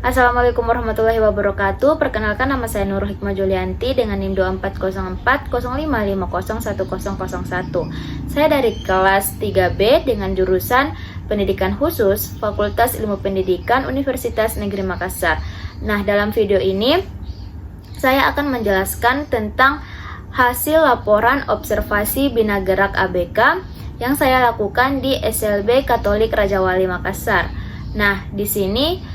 Assalamualaikum warahmatullahi wabarakatuh. Perkenalkan, nama saya Nur Hikmah Julianti dengan NIM 240405510001. Saya dari kelas 3B dengan jurusan Pendidikan Khusus Fakultas Ilmu Pendidikan Universitas Negeri Makassar. Nah, dalam video ini saya akan menjelaskan tentang hasil laporan observasi Bina Gerak ABK yang saya lakukan di SLB Katolik Raja Wali Makassar. Nah, di sini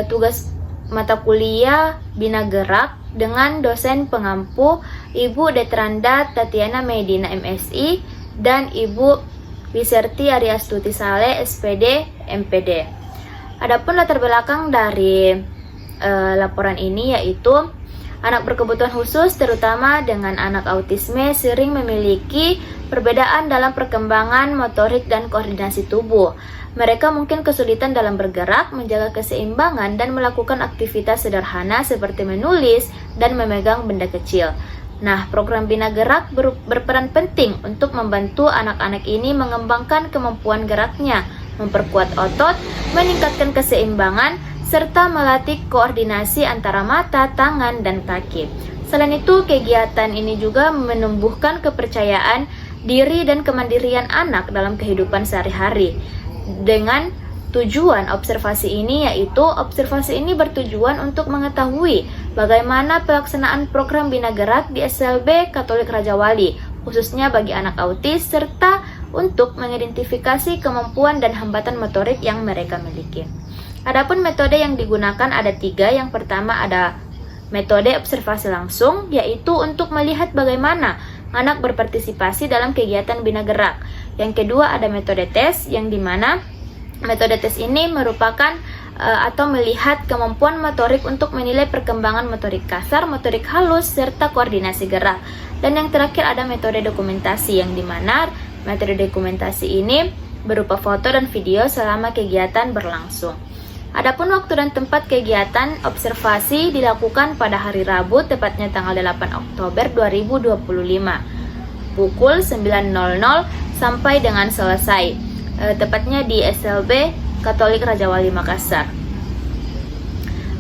tugas mata kuliah Bina Gerak dengan dosen pengampu Ibu Detranda Tatiana Medina MSI dan Ibu Wiserti Ariastuti Saleh SPD MPD. Adapun latar belakang dari laporan ini yaitu anak berkebutuhan khusus terutama dengan anak autisme sering memiliki perbedaan dalam perkembangan motorik dan koordinasi tubuh. Mereka mungkin kesulitan dalam bergerak, menjaga keseimbangan, dan melakukan aktivitas sederhana seperti menulis dan memegang benda kecil. Nah, program Bina Gerak berperan penting untuk membantu anak-anak ini mengembangkan kemampuan geraknya, memperkuat otot, meningkatkan keseimbangan, serta melatih koordinasi antara mata, tangan, dan kaki. Selain itu, kegiatan ini juga menumbuhkan kepercayaan diri dan kemandirian anak dalam kehidupan sehari-hari. Dengan tujuan observasi ini yaitu observasi ini bertujuan untuk mengetahui bagaimana pelaksanaan program Bina Gerak di SLB Katolik Raja Wali, khususnya bagi anak autis, serta untuk mengidentifikasi kemampuan dan hambatan motorik yang mereka miliki. Adapun metode yang digunakan ada 3. Yang pertama ada metode observasi langsung, yaitu untuk melihat bagaimana anak berpartisipasi dalam kegiatan Bina Gerak. Yang kedua ada metode tes, yang dimana metode tes ini merupakan atau melihat kemampuan motorik untuk menilai perkembangan motorik kasar, motorik halus, serta koordinasi gerak. Dan yang terakhir ada metode dokumentasi, yang dimana metode dokumentasi ini berupa foto dan video selama kegiatan berlangsung. Adapun waktu dan tempat kegiatan observasi dilakukan pada hari Rabu, tepatnya tanggal 8 Oktober 2025. Pukul 9.00 sampai dengan selesai, tepatnya di SLB Katolik Raja Wali Makassar.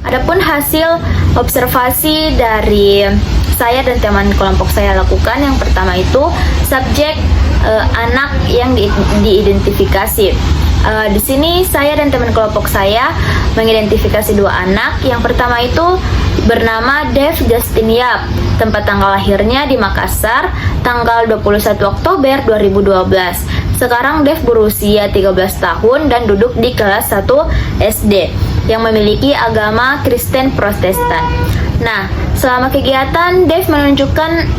Adapun hasil observasi dari saya dan teman kelompok saya lakukan, yang pertama itu subjek anak yang diidentifikasi. Di sini saya dan teman kelompok saya mengidentifikasi 2 anak. Yang pertama itu bernama Dev Justin Yap, tempat tanggal lahirnya di Makassar, tanggal 21 Oktober 2012. Sekarang Dev berusia 13 tahun dan duduk di kelas 1 SD yang memiliki agama Kristen Protestan. Nah, selama kegiatan Dev menunjukkan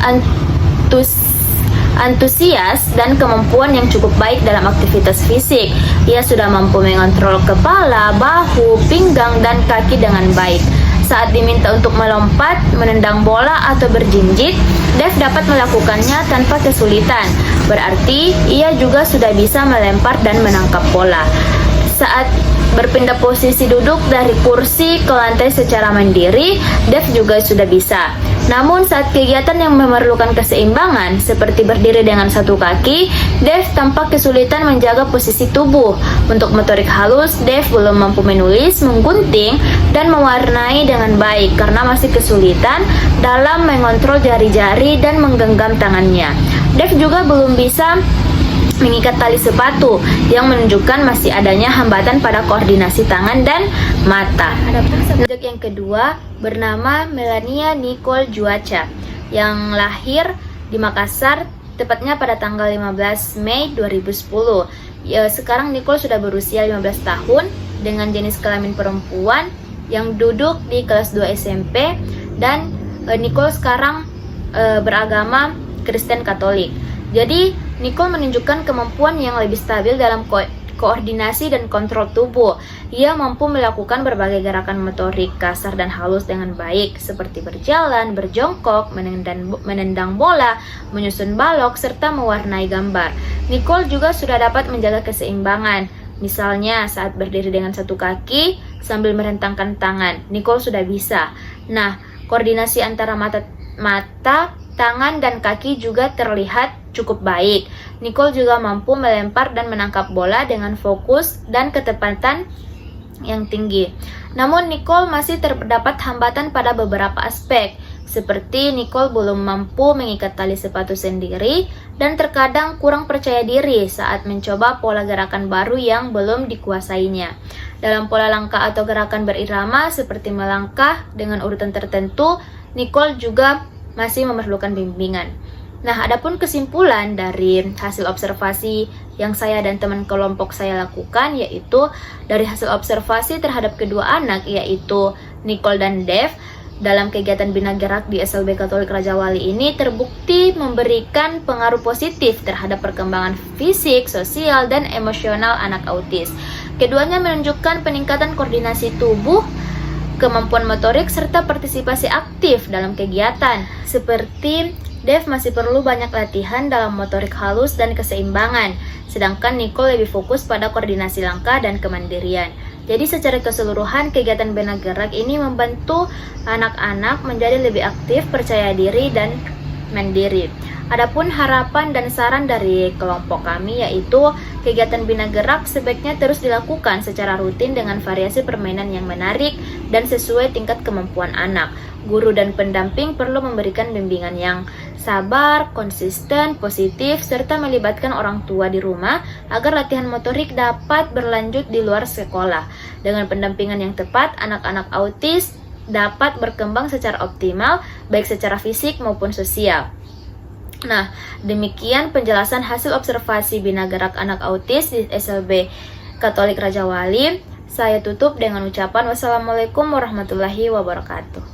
antusias dan kemampuan yang cukup baik dalam aktivitas fisik. Ia sudah mampu mengontrol kepala, bahu, pinggang, dan kaki dengan baik. Saat diminta untuk melompat, menendang bola, atau berjinjit, Dev dapat melakukannya tanpa kesulitan. Berarti ia juga sudah bisa melempar dan menangkap bola. Saat berpindah posisi duduk dari kursi ke lantai secara mandiri, Dev juga sudah bisa. Namun saat kegiatan yang memerlukan keseimbangan seperti berdiri dengan satu kaki, Dev tampak kesulitan menjaga posisi tubuh. Untuk motorik halus, Dev belum mampu menulis, menggunting, dan mewarnai dengan baik karena masih kesulitan dalam mengontrol jari-jari dan menggenggam tangannya. Dev juga belum bisa mengikat tali sepatu yang menunjukkan masih adanya hambatan pada koordinasi tangan dan mata. Adapun subjek yang kedua bernama Melania Nicole Juaca yang lahir di Makassar, tepatnya pada tanggal 15 Mei 2010. Sekarang Nicole sudah berusia 15 tahun dengan jenis kelamin perempuan yang duduk di kelas 2 SMP, dan Nicole sekarang beragama Kristen Katolik. Jadi Nicole menunjukkan kemampuan yang lebih stabil dalam koordinasi dan kontrol tubuh. Ia mampu melakukan berbagai gerakan motorik kasar dan halus dengan baik, seperti berjalan, berjongkok, menendang bola, menyusun balok, serta mewarnai gambar. Nicole juga sudah dapat menjaga keseimbangan. Misalnya saat berdiri dengan satu kaki sambil merentangkan tangan, Nicole sudah bisa. Nah, koordinasi antara mata, tangan, dan kaki juga terlihat cukup baik. Nicole juga mampu melempar dan menangkap bola dengan fokus dan ketepatan yang tinggi. Namun Nicole masih terdapat hambatan pada beberapa aspek, seperti Nicole belum mampu mengikat tali sepatu sendiri dan terkadang kurang percaya diri saat mencoba pola gerakan baru yang belum dikuasainya. Dalam pola langkah atau gerakan berirama seperti melangkah dengan urutan tertentu, Nicole juga masih memerlukan bimbingan. Nah, adapun kesimpulan dari hasil observasi yang saya dan teman kelompok saya lakukan, yaitu dari hasil observasi terhadap kedua anak, yaitu Nicole dan Dev, dalam kegiatan Bina Gerak di SLB Katolik Raja Wali ini terbukti memberikan pengaruh positif terhadap perkembangan fisik, sosial, dan emosional anak autis. Keduanya menunjukkan peningkatan koordinasi tubuh, kemampuan motorik, serta partisipasi aktif dalam kegiatan. Seperti Dev masih perlu banyak latihan dalam motorik halus dan keseimbangan, sedangkan Nicole lebih fokus pada koordinasi langkah dan kemandirian. Jadi secara keseluruhan kegiatan Bina Gerak ini membantu anak-anak menjadi lebih aktif, percaya diri, dan mandiri. Adapun harapan dan saran dari kelompok kami yaitu kegiatan Bina Gerak sebaiknya terus dilakukan secara rutin dengan variasi permainan yang menarik dan sesuai tingkat kemampuan anak. Guru dan pendamping perlu memberikan bimbingan yang sabar, konsisten, positif, serta melibatkan orang tua di rumah agar latihan motorik dapat berlanjut di luar sekolah. Dengan pendampingan yang tepat, anak-anak autis dapat berkembang secara optimal, baik secara fisik maupun sosial. Nah, demikian penjelasan hasil observasi Bina Gerak anak autis di SLB Katolik Raja Wali. Saya tutup dengan ucapan wassalamualaikum warahmatullahi wabarakatuh.